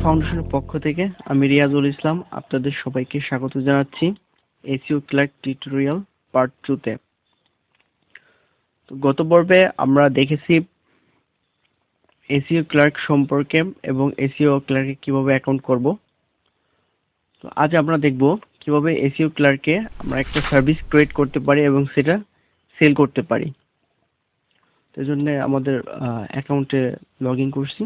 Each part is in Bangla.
ফাউন্ডেশনের পক্ষ থেকে আমি রিয়াজুল ইসলাম আপনাদের সবাইকে স্বাগত জানাচ্ছি এসইও ক্লার্ক টিউটোরিয়াল পার্ট 2 তে। গত পর্বে আমরা দেখেছি এসইও ক্লার্ক সম্পর্কে এবং এসইও ক্লার্কে কিভাবে অ্যাকাউন্ট করব। তো আজ আমরা দেখব কিভাবে এসইও ক্লার্কে আমরা একটা সার্ভিস ক্রিয়েট করতে পারি এবং সেটা সেল করতে পারি। তো এই জন্য আমাদের অ্যাকাউন্টে লগ ইন করছি।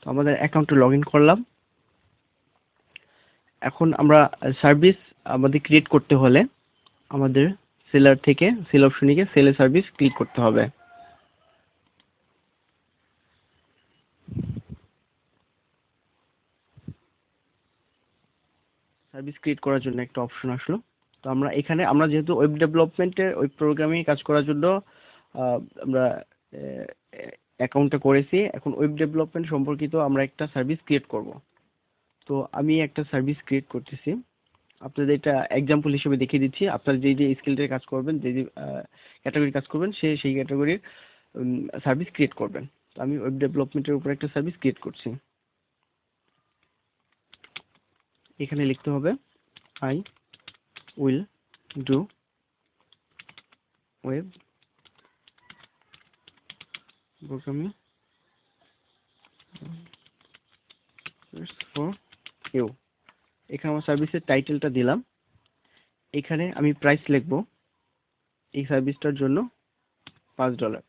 তো আমাদের অ্যাকাউন্টে লগ ইন করলাম। এখন আমরা সার্ভিস আমাদের ক্রিয়েট করতে হলে আমাদের সেলার থেকে সেল অপশনে গিয়ে সেল সার্ভিস ক্লিক করতে হবে। সার্ভিস ক্রিয়েট করার জন্য একটা অপশন আসলো। তো আমরা যেহেতু ওয়েব ডেভেলপমেন্টের ওয়েব প্রোগ্রামিং কাজ করার জন্য আমরা অ্যাকাউন্টটা করেছি। এখন ওয়েব ডেভেলপমেন্ট সম্পর্কিত আমরা একটা সার্ভিস ক্রিয়েট করব। তো আমি একটা সার্ভিস ক্রিয়েট করতেছি, আপনাদের এটা এক্সাম্পল হিসেবে দেখিয়ে দিচ্ছি। আপনারা যে স্কিলটার কাজ করবেন, যে ক্যাটাগরির কাজ করবেন, সেই ক্যাটাগরির সার্ভিস ক্রিয়েট করবেন। তো আমি ওয়েব ডেভেলপমেন্টের উপর একটা সার্ভিস ক্রিয়েট করছি। এখানে লিখতে হবে I will do web programming for you. এখানে আমার সার্ভিসের টাইটেলটা দিলাম। এখানে আমি প্রাইস লিখবো এই সার্ভিসটার জন্য $5।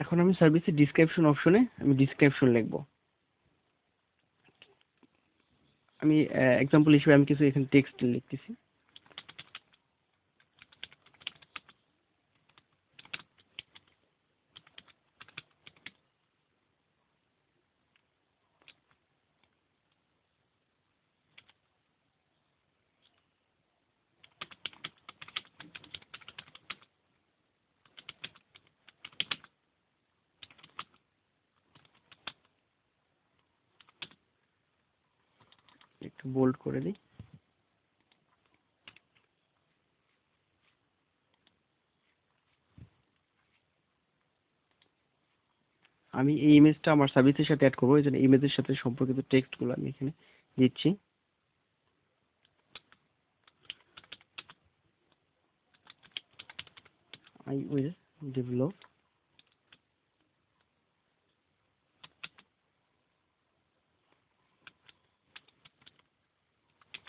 এখন আমি সার্ভিসের ডিসক্রিপশন অপশনে আমি ডিসক্রিপশন লিখবো। আমি এক্সাম্পল হিসেবে আমি কিছু এখানে টেক্সট লিখতেছি। একটু বোল্ড করে দিই। আমি এই ইমেজটা আমার সার্ভিসের সাথে অ্যাড করবো, এই জন্য ইমেজের সাথে সম্পর্কিত টেক্সটগুলো আমি এখানে দিচ্ছি। I will develop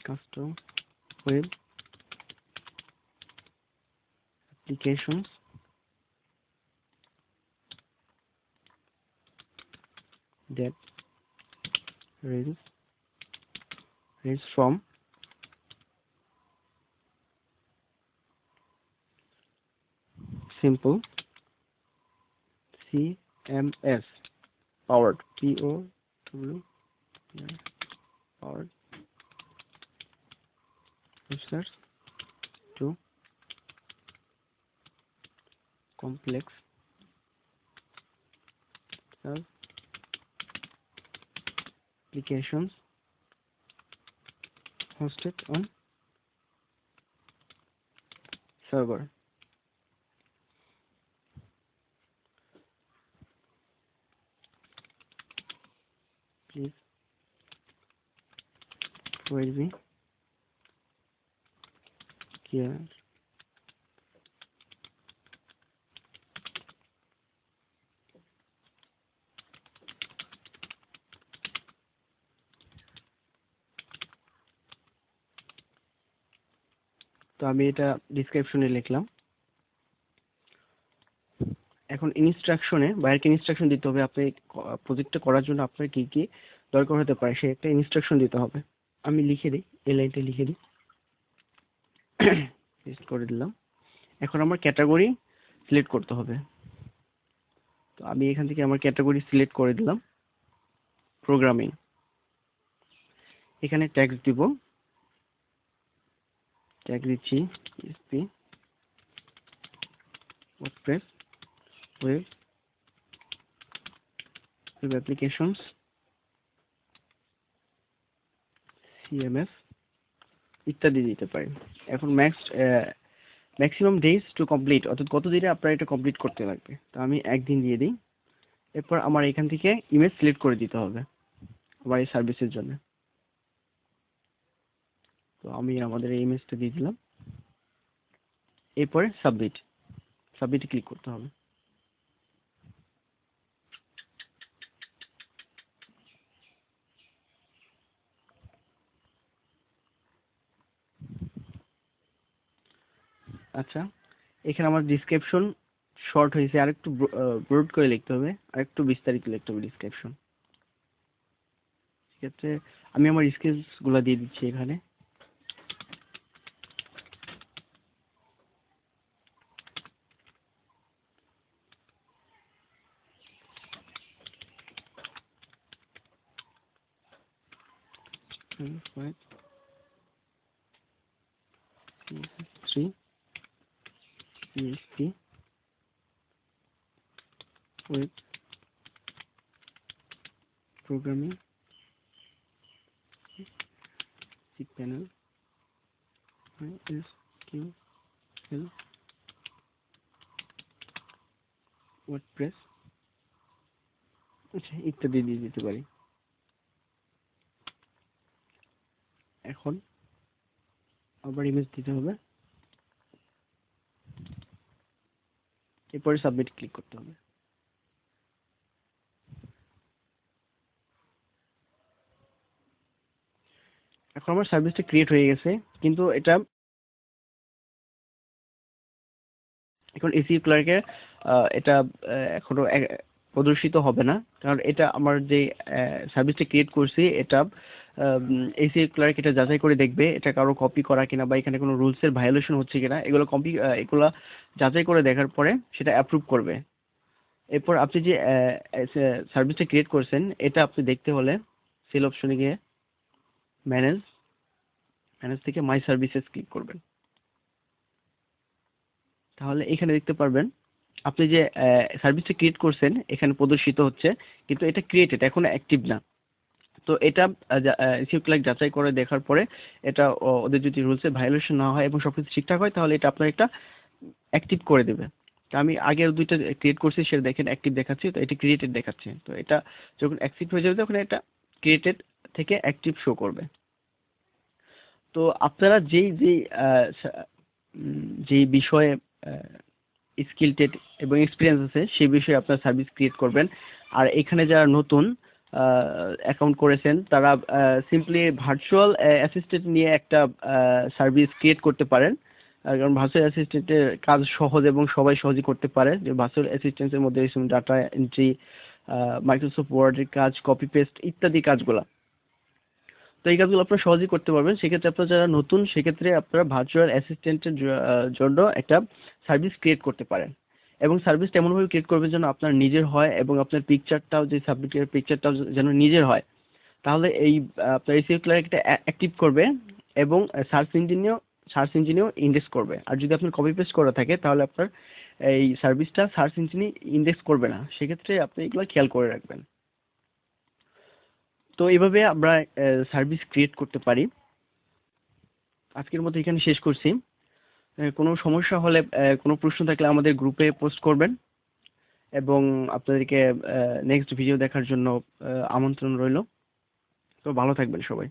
custom web applications that range from simple CMS powered powered websites to complex applications hosted on server. Please provide me here তো আমি এটা ডিসক্রিপশনে লিখলাম। এখন ইনস্ট্রাকশনে বাইরের ইনস্ট্রাকশন দিতে হবে। আপনি প্রজেক্টটা করার জন্য আপনার কি কি দরকার হতে পারে সে একটা ইনস্ট্রাকশন দিতে হবে। আমি লিখে দিই, এই লাইনটা লিখে দিই, পেস্ট করে দিলাম। এখন আমার ক্যাটাগরি সিলেক্ট করতে হবে। তো আমি এখান থেকে আমার ক্যাটাগরি সিলেক্ট করে দিলাম প্রোগ্রামিং। এখানে ট্যাগ দিব, ট্যাগ দিচ্ছি PHP WordPress, web applications, CMS ইত্যাদি দিতে পারি। এখন ম্যাক্সিমাম ডেজ টু কমপ্লিট, অর্থাৎ কত দিনে আপনার এটা কমপ্লিট করতে লাগবে। তো আমি একদিন দিয়ে দিই। এরপর আমার এখান থেকে ইমেজ সিলেক্ট করে দিতে হবে আমার এই সার্ভিসের জন্য। তো আমি আমাদের এই ইমেজটা দিয়ে দিলাম। এরপরে সাবমিটে ক্লিক করতে হবে। আচ্ছা, এখানে আমার ডিসক্রিপশন শর্ট হয়েছে, আরেকটু ব্রড করে লিখতে হবে, আরেকটু বিস্তারিত লিখতে হবে ডিসক্রিপশন। সেক্ষেত্রে আমি আমার স্কিলস গুলা দিয়ে দিচ্ছি এখানে। Three PHP with programming, cPanel, SQL, WordPress, আচ্ছা ইত্যাদি দিয়ে দিতে পারি। এখন আবার ইমেজ দিতে হবে, এরপরে সাবমিট ক্লিক করতে হবে। এখন আমার সার্ভিসটা ক্রিয়েট হয়ে গেছে, কিন্তু এটা এখন এসিও ক্লার্কে এটা এখনো প্রদর্শিত হবে না, কারণ এটা আমার যে সার্ভিসটা ক্রিয়েট করছি এটা এসিও ক্লার্ক এটা যাচাই করে দেখবে এটা কারো কপি করা কিনা বা এখানে কোনো রুলসের ভায়োলেশন হচ্ছে কিনা, এগুলো যাচাই করে দেখার পরে সেটা অ্যাপ্রুভ করবে। এরপর আপনি যে সার্ভিসটা ক্রিয়েট করছেন এটা আপনি দেখতে হলে সেল অপশনে গিয়ে ম্যানেজ থেকে মাই সার্ভিসেস ক্লিক করবেন। তাহলে এখানে দেখতে পারবেন আপনি যে সার্ভিসটা ক্রিয়েট করছেন এখানে প্রদর্শিত হচ্ছে, কিন্তু এটা ক্রিয়েটেড, এখনো অ্যাক্টিভ না। তো এটা এসইও ক্লার্ক যাচাই করে দেখার পরে এটা ওদের যদি রুলসের ভায়োলেশন না হয় এবং সবকিছু ঠিকঠাক হয় তাহলে এটা আপনার একটা অ্যাক্টিভ করে দেবে। তো আমি আগের দুইটা ক্রিয়েট করছি সেটা দেখেন অ্যাক্টিভ দেখাচ্ছে, তো এটা ক্রিয়েটেড দেখাচ্ছে। তো এটা যখন অ্যাক্টিভ হয়ে যাবে তখন এটা ক্রিয়েটেড থেকে অ্যাক্টিভ শো করবে। তো আপনারা যেই বিষয়ে স্কিল টেট এবং এক্সপিরিয়েন্স আছে সেই বিষয়ে আপনার সার্ভিস ক্রিয়েট করবেন। আর এখানে যারা নতুন অ্যাকাউন্ট করেছেন তারা সিম্পলি ভার্চুয়াল অ্যাসিস্ট্যান্ট নিয়ে একটা সার্ভিস ক্রিয়েট করতে পারেন, কারণ ভার্চুয়াল অ্যাসিস্ট্যান্টের কাজ সহজ এবং সবাই সহজেই করতে পারে। যে ভার্চুয়াল অ্যাসিস্ট্যান্টের মধ্যে ডাটা এন্ট্রি, মাইক্রোসফট ওয়ার্ডের কাজ, কপি পেস্ট ইত্যাদি কাজগুলো, তো এই কাজগুলো আপনারা সহজেই করতে পারবেন। সেক্ষেত্রে আপনারা যারা নতুন সেক্ষেত্রে আপনারা ভার্চুয়াল অ্যাসিস্ট্যান্টের জন্য একটা সার্ভিস ক্রিয়েট করতে পারেন, এবং সার্ভিসটা এমনভাবে ক্রিয়েট করবেন যেন আপনার নিজের হয় এবং আপনার পিকচারটাও যে সাবমিটের পিকচারটাও যেন নিজের হয়। তাহলে এই আপনার এসইও ক্লার্ক একটা অ্যাক্টিভ করবে এবং সার্চ ইঞ্জিনেও ইন্ডেক্স করবে। আর যদি আপনার কপি পেস্ট করা থাকে তাহলে আপনার এই সার্ভিসটা সার্চ ইঞ্জিনে ইন্ডেক্স করবে না। সেক্ষেত্রে আপনি এগুলো খেয়াল করে রাখবেন। তো এইভাবে আমরা সার্ভিস ক্রিয়েট করতে পারি। আজকের মতো এখানে শেষ করছি। কোনো সমস্যা হলে কোনো প্রশ্ন থাকলে আমাদের গ্রুপে পোস্ট করবেন, এবং আপনাদেরকে নেক্সট ভিডিও দেখার জন্য আমন্ত্রণ রইল। তো ভালো থাকবেন সবাই।